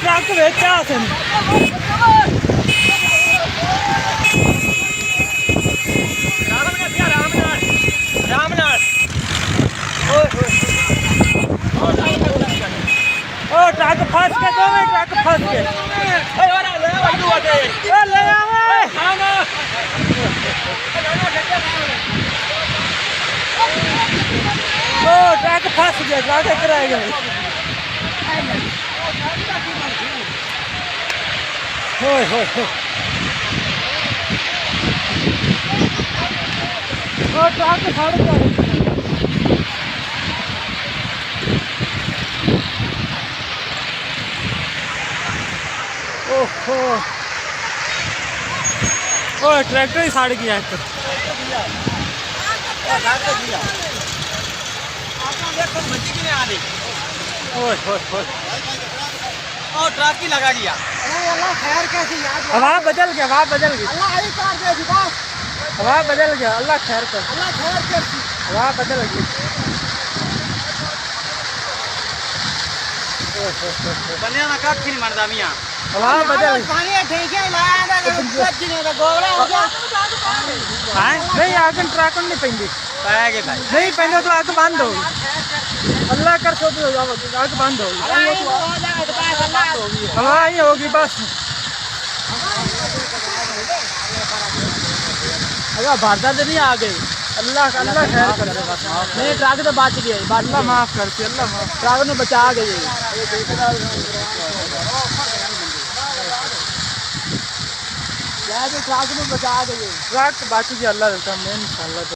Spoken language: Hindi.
ट्रक बेचा ट्रक फंस के दो में ट्रक फंस के ले ट्रक फंस गया ट्रक कराए गए ट्रक खड़ गया ट्रैक्टर ही साड़ गया ट्रक ही लगा गया। खैर कैसी हवा बदल गया हवा बदल गई हवा बदल गया अल्लाह खैर कर हवा बदल गई बनिया ना कख नहीं मारदा मियां हवा बदल नहीं आग ट्रक नहीं पेंदी नहीं पेंदा तो आग बंद हो अल्लाह कर सो आग बंद हो हवा ही होगी बस अगर भारत से नहीं आ गई अल्लाह अल्लाह खैर कर नहीं ट्रक तो बच गए अल्लाह माफ करते अल्लाह ट्रक ने बचा गए ट्रक में बचा गए ट्रक बच गया अल्लाह मेन इंशाल्लाह।